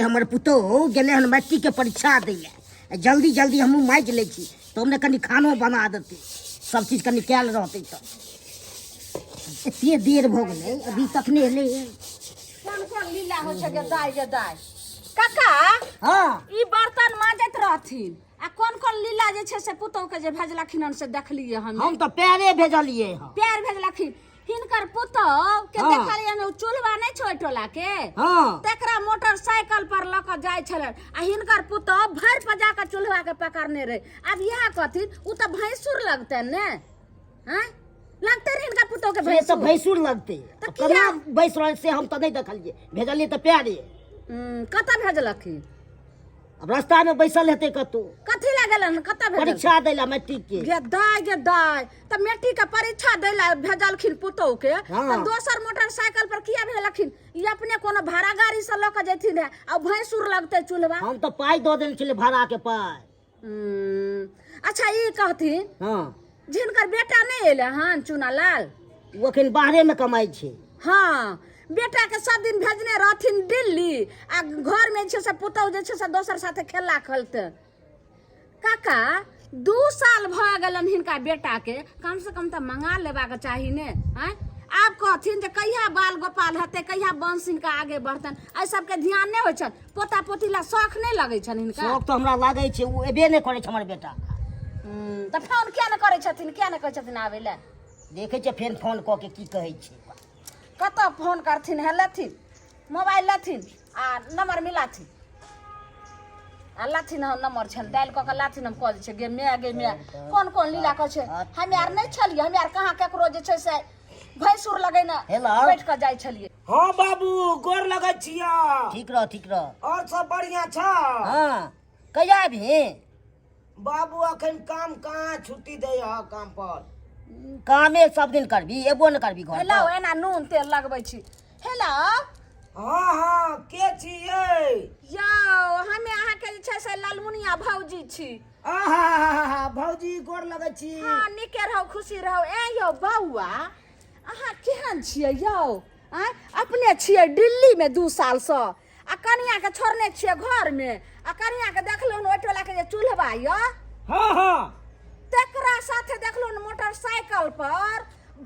हमर पुतोह गेले हन मैट्रिक के परीक्षा दैले जल्दी जल्दी हमहूँ माइज लै छी तो हमने कनि खानो बना देते सब चीज कनि कैल रहते तो एते देर भ गेलै अभी तक नहीं एले कौन लीला हो छै गे दाई काका हां ई बर्तन माजत रहथिन आ कौन लीला जे छै से पुतोह के जे भेजलखिन हन से देखलिए हम तो पैरे भेजलिए पैर भेजलखिन हिनकर पुतोह के देखलिए न चूल्हा नहीं छै टोला के हां तेकरा मोटरसाइकिल पर ल क जाय छले आ हिनकर पुतोह भर पर जा के चूल्हा के पकड़ने रहे अब यह कथिन उ त भैंसुर लगते ने हैं लगते रे इनका पुतोह के भैंसुर तो भैंसुर लगते कना भैंसुर से हम तो नहीं देखलिए भेजलिए तो पैरे कत भेजलखिन अब रास्ता में बैसल हेते कतो कथि ला गेलन कत भेजल परीक्षा दैला मैट्रिक के गे दाई त मैट्रिक के परीक्षा दैला भेजलखिन पुतोह के त दोसर मोटरसाइकिल पर किया भेजलखिन ई अपने कोनो भाड़ा गाड़ी से ल क जैथिन आ भैंसुर लगते चूल्हा हम तो पाई दो देन छले भाड़ा के पाई अच्छा ई कहथिन हां जिनकर बेटा नहीं एले हन चुनालाल वो अखन बाहरे में कमाई छे हाँ बेटा के सब दिन भेजने रहथिन दिल्ली आ घर में छे से पुतोह जे छे से दोसर साथे खेला खेलते काका 2 साल भ गेलन हिनका बेटा के कम से कम त मंगा लेबा के चाही ने हैं आप कहथिन जे कहिया बाल गोपाल हते कहिया वंश इनका आगे बढ़तन आई सब के ध्यान नहीं होय छन पोता पोतीला शौक नहीं लगै छन इनका शौक तो हमरा लागै छे उ एबे नहीं करे छे हमर बेटा त फोन किया न करे छथिन किया न कहै छथिन आबै ले देखे छे फेन फोन क के की कहै छे कत फोन करथिन है लथिन मोबाइल लथिन आ नंबर मिलाथिन आ लथिन हम नंबर छन डायल क के लथिन हम कह दे छे गे मैं कौन लीला क छे हम यार नहीं छलिए हम यार कहां केकरो जे छे से भैंसुर लगे ना बैठ के जाय छलिए हां बाबू गोर लगै छिया ठीक रह और सब बढ़िया छ हां कहिया भी बाबू अखन काम कहाँ छुट्टी दे हा काम पर कामे सब दिन करबी एबो न करबी घर हेलो एना नून तेल लगबै छी हेलो हां के छियै यो हमे अहाँ के छै से लालमुनिया भौजी छी आहा भौजी गोर लगै छी हां निके रहो खुशी रहो ए यो बौआ अहाँ केहन छियै यो अपने छियै दिल्ली में 2 साल से आ कनिया के छोड़ने छियै घर में आ कनिया के देखलो न ओटोला के जे चूल्हा यो हां तेकरा साथे देखलो न मोटरसाइकिल पर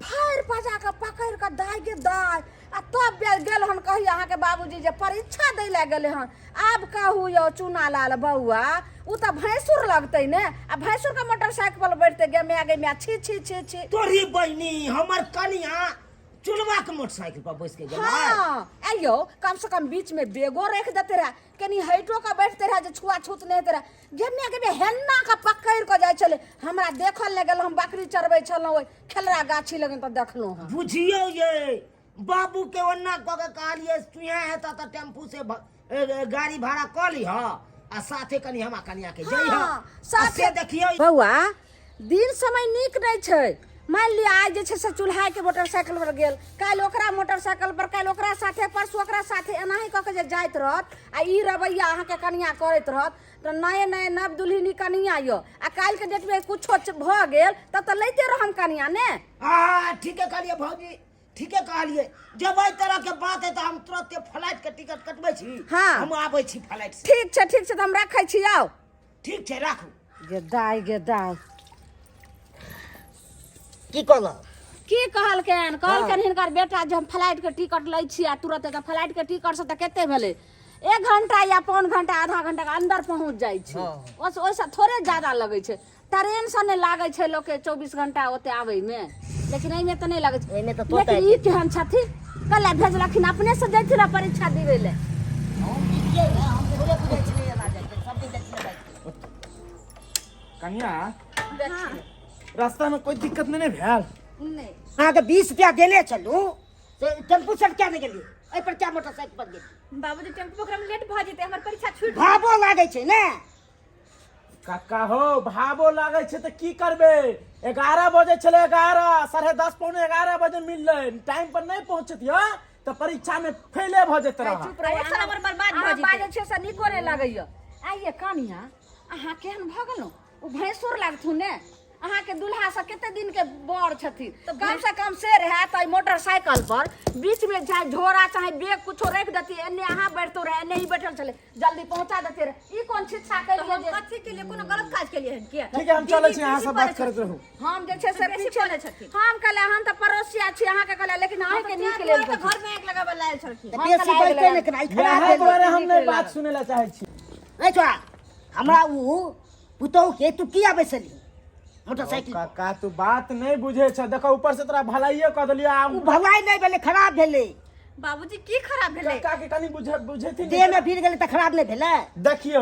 भर पजा के पकड़ के दाई गे दाई आ तब गेल हन कही अहाँ के बाबूजी जे परीक्षा दै ले गेले हन अब कहू यो चुनालाल बौआ उ त भैंसुर लगतै ने आ भैंसुर के मोटरसाइकिल पर बैठते गे मैं आगे मैं छी तोरी बहनी हमर कनिया चुलवा के मोटरसाइकिल पर बैठ के गेलै हां आयो कम से कम बीच में बेगो रख देते रहा कनी हइटो का बैठते रहा जे छुआ छूत नहीं तेरा गेमे के हेन्ना का पकड़ के जाय छले हमरा देखल ले गेल हम बकरी चरबै छलो ओय खेलरा गाछी लगन त देखलो हम बुझियो ये बाबू के ओन्ना क के कहलिए तुहे हेता त टेम्पू से गाड़ी भाड़ा क ली ह आ साथे कनी हमा कनिया के जई ह साथे देखियो बौआ दिन समय नीक नहीं छै मान लिया आज जे छै से चूल्हा के मोटरसाइकिल पर गेल काल ओकरा मोटरसाइकिल पर काल ओकरा साथे परसु ओकरा साथे एनाही क के जे जाइत रहत आ ई रवैया अहाँ के कनिया करैत रहत त नए नव दुल्हिनी कनिया यो आ काल के डेट में कुछो भ गेल त लैते रहम कनिया ने हां ठीके कहलिए भौजी ठीके कहलिए जब एई तरह के बात है त हम तुरंत फ्लाइट के टिकट कटबै छी हम आबै छी फ्लाइट से ठीक छै त हम रखै छी आओ ठीक छै राखू गे दाई की कहलकन हिनकर बेटा जे हम फ्लाइट के टिकट लै छी आ तुरंत के फ्लाइट के टिकट से त कते भेले 1 घंटा या पौन घंटा आधा घंटा के अंदर पहुंच जाय छै ओसे थोड़े ज्यादा लगै छै ट्रेन से ने लागै छै लोग के 24 घंटा ओते आबै में लेकिन एमे त नहीं लागै छै एमे त लेकिन ई केहन छथि कल भेजलखिन अपने से जैथिला परीक्षा दिबै ले हम थोड़े बुझै छलिए राजा सब दिन देखिए कन्या रास्ता में कोई दिक्कत नहीं भेल नहीं अहाँ के 20 रुपया देले चलू से टेम्पू से क्या नहीं गेली ए पर क्या मोटरसाइकिल पर गेली बाबूजी टेम्पू पकड़े में लेट भ जेते हमर परीक्षा छूट भावो लागे छै ने काका हो भावो लागे छे त की करबे 11 बजे चले 11 10:30 पौने 11 बजे मिलले टाइम पर नहीं पहुंचत यो त परीक्षा में फेले भ जेत रहा चुप रह एक नंबर बर्बाद भ जेते बाजे छे से निको ने लागैय आइए कनिया अहाँ केहन भ गेलो उ भैंसुर लागथु ने अहाँ के दुल्हा से कितने दिन के बड़ छथिन तो कम से कम से रहे तो मोटरसाइकिल पर बीच में चाहे झोरा चाहे बैग कुछ रख देती एने अहाँ बैठतो रहे एने ही बैठल चले जल्दी पहुंचा देते रहे ई कौन शिक्षा के लिए जे कथि के लिए कोनो गलत काज के लिए है क्या ठीक है हम चले छी यहाँ से बात करते रहूं हम जे छै से पीछे ले छथिन हम कहले हम त पड़ोसिया छी अहाँ के कहले लेकिन अहाँ के नीक लेल घर में एक लगाबे लायल छलखिन बेसी बैठते ने कराई खराब यहाँ द्वारा हम नहीं बात सुने ला चाहे छी नहीं छोड़ा हमरा ऊ पुतौ के तू किया बैसली मोटरसाइकिल काका तू बात नहीं बुझे छ देखो ऊपर से तोरा भलाइए क देलिया ऊ भलाई नहीं भेले खराब भेले बाबूजी की खराब भेले काका के कनी बुझे थी देह में फिर गेले त खराब नहीं भेले देखियो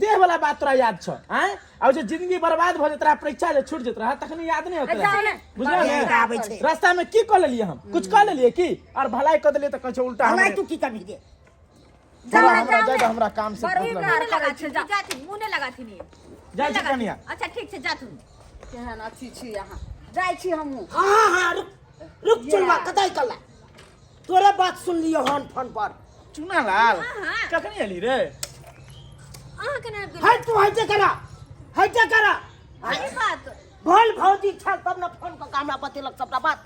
देह वाला बात तोरा याद छ हैं और जो जिंदगी बर्बाद भ जेतरा परीक्षा जे छूट जेतरा तखनी याद नहीं होतरा बुझल रास्ता में की क लेलिए हम कुछ क लेलिए की और भलाई क देलिए त कछ उल्टा भलाई तू की करबी दे हमरा काम से मुने लगा छै जाती मुने लगा थी नहीं जाय छी कनिया अच्छा ठीक छै जा तू केहन अथी छी यहाँ जाय छी हमहू हां रुक चलवा कतई कल्ला तोरे बात सुन लियो हन फोन पर चुना लाल कखनी एली रे अहाँ के ना हाय तू हाइते करा आई बात बोल भौजी छ तब न फोन क हमरा बतेलक सबटा बात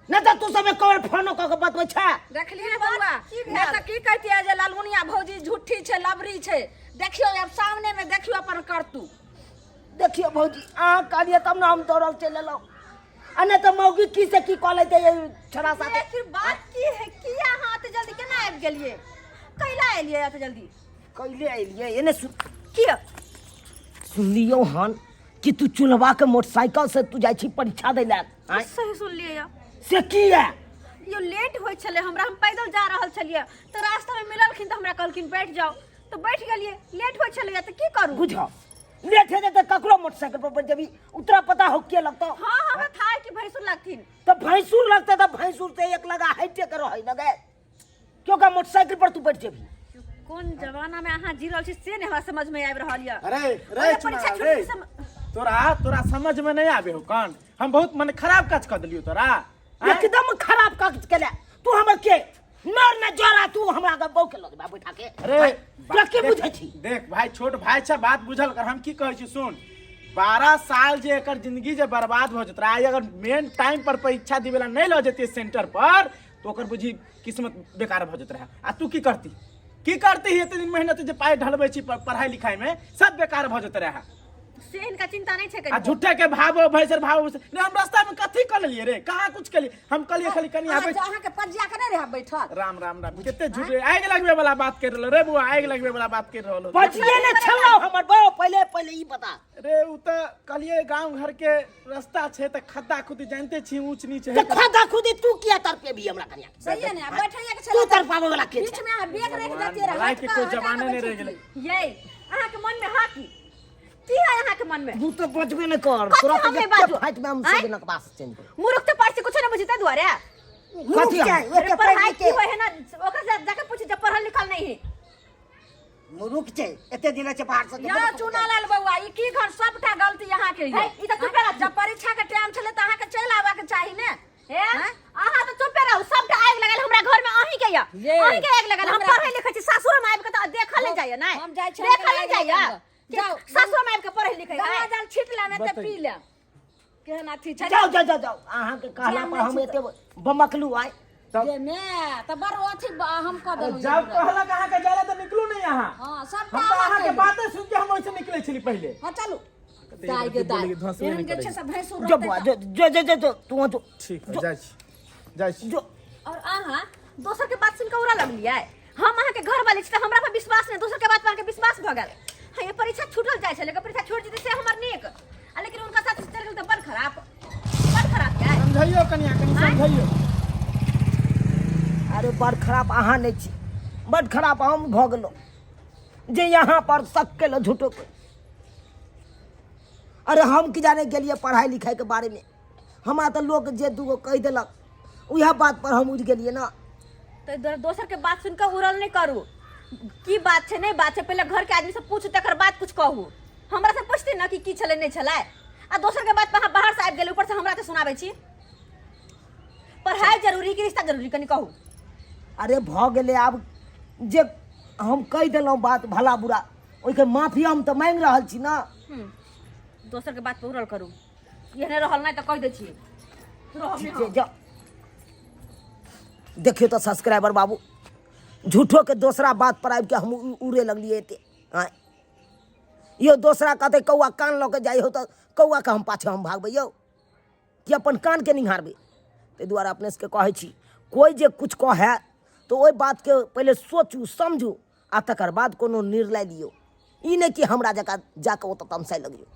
न त तू सबे कवर फोन क के बतबै छ देखलिए बउआ मैं त की कहतिया जे लालमुनिया भौजी झूठी छै लबरी छै देखियो अब सामने में देखियो अपन करतू देखियो भौजी आ कालिए तब न हम दौड़ल चल एलो अने तो मौगी की से की कॉलेज दे छड़ा साथे फिर बात की है किया हां त जल्दी केना आबि गेलिए कैला एलिए त जल्दी कैले आइलिए एने किया सुन लियो हन कि तू चुलवा के मोटरसाइकिल से तू जाय छी परीक्षा दै ला सही सुन लिए या से की है यो लेट होय छले हमरा हम पैदल जा रहल छलिए तो रास्ता में मिललखिन त हमरा कहलखिन बैठ जाओ तो बैठ गेलिए लेट होय छले त की करू बुझो लेट है तो ककरो मोटरसाइकिल पर जब उतरा पता हो के लगतो हां हमरा था कि भैंसुर लगथिन तो भैंसुर लगता तो भैंसुर से एक लगा हटे के रह न गए क्योंकि मोटरसाइकिल पर तू बैठ जेबी कौन जमाना में अहाँ जी रहल छी से ने हमरा समझ में आबि रहल या अरे चुना रे तोरा समझ में नहीं आबे हो कौन हम बहुत मन खराब काज कर दिलियो तोरा एकदम खराब काज केले तू हमर के नर न जरा तू हमरा के बौ के लगे बैठा के अरे क्या के बुझै छी देख भाई छोट भाई छ बात बुझल कर हम की कहै छी सुन 12 साल जे एकर जिंदगी जे बर्बाद हो जत रहा अगर मेन टाइम पर परीक्षा दिवेला नहीं ल जते सेंटर पर तो ओकर बुझी किस्मत बेकार भ जत रहा आ तू की करती ही इतने दिन मेहनत जे पाए ढलबै छी पढ़ाई लिखाई में सब बेकार भ जत रहा से इनका चिंता नहीं छे आ झूठे के भावो भैसर भावो ने हम रास्ता में कथी कर लिए रे कहां कुछ के लिए हम कलिए खाली कनी आबे अहाँ के पजिया के नहीं रह बैठल राम राम राम केते झूठे आग लगबे वाला बात कर रहलो रे बुआ आग लगबे वाला बात कर रहलो पजिए ने छलो हमर बौ पहले ई बता रे उ त कलिए गांव घर के रास्ता छे त खद्दा खुदी जानते छी ऊंच नीच है तो खदा खुदी तू किया तर पे भी हमरा कनिया सही है ना बैठैया के तू छला तर पावे वाला के बीच में अहाँ बेग रख देते रह के कोई जमाने नहीं रह गेलै ये अहाँ के मन में हा की है अहाँ के मन में तू तो बचबे न कर कथी तोरा हम तो नहीं बाजू? फाइट में हम आँय? से दिन के पास चेंज मूर्ख तो पढ़ से कुछ ना बुझते दुआरे कथी अरे पढ़ाई की होय है ना ओकर से जाके पूछ जब पढ़ल लिखल नहीं है मुरुक छे एते दिन से बाहर से या चुनालाल बउआ ई की घर सबटा गलती यहाँ के है ई त चुपे रह जब परीक्षा के टाइम छले त अहाँ के चल आवा के चाही ने अहाँ तो चुपे रहू सबटा आग लगल हमरा घर में अहीं के या अहीं के आग लगल हम पढ़े लिखे छी सासुर में आबि के त देखल नहीं जाय ना हम जाय छी देखल नहीं जाय जाओ सासुर में आबि के पढ़े लिखे गंगा जल छिट ले में त पी ले केहन अथी छै जाओ अहाँ के कहला पर हम एते बमकलू आए जे ने त बड़ अथी हम क देलु जब कहला कहां के जाला त निकलू नहीं यहां हां सब हम तो अहाँ के बातें सुन के हम ओइसे निकले छली पहले हां चलू दाई गे दाई एहन के छै सब भैंसुर जो जो तू जो ठीक है जाय छी जो और अहाँ दोसर के बात सुन के उड़ा लगलिए हम अहाँ के घर वाली छी त हमरा पर विश्वास नहीं दोसर के बात पर अहाँ के विश्वास भ गेल हां ये परीक्षा छूटल जाय छै लेकिन परीक्षा छोड़ जेते से हमर नीक लेकिन उनका साथ चल गेल त बड़ खराब है समझाइयो कनिया कनी समझाइयो अरे बड़ खराब अहाँ नहीं छी बड़ खराब हम भ गेलो जे यहाँ पर शक केलो झूठो के अरे हम की जाने गेलिए पढ़ाई लिखाई के बारे में हमरा तो लोग जे दूगो कह देलक उह बात पर हम उठ गेलिए ना तो दोसर के बात सुन के उड़ल नहीं करू की बात है नहीं बात है पहले घर के आदमी से पूछ तकर बाद कुछ कहू हमरा से पूछती ना कि चले नहीं चला आ दोसर के बात पर बाहर से आबि गेल ऊपर से हमरा से सुनाबे छी पढ़ाई जरूरी कि रिश्ता जरूरी कनी कहू अरे भ गेले आब जे हम कह देलहुँ बात भला बुरा ओहि के माफी हम तो मांग रहल छी ना दोसर के बात पे उड़ल करू एहने रहल नहीं तो कह दे छियै रहब नहीं हम। जा देखियो तो सब्सक्राइबर बाबू झूठो के दूसरा बात पर आबि के हम उड़े लगलिए एते हाँ यो दूसरा कहते कौआ कान लऽ के जाइ हो तो कौआ के हम पाछे हम भागबै यौ कि अपन कान के निहारबै ताहि दुआरे अपने सबके कहै छी कोई जे कुछ कहे तो ओहि बात के पहले सोचू समझू आ तकर बाद कोनो निर्णय लियौ ई नहि कि हमरा जकाँ जाके ओतऽ तमसाइ लगियौ।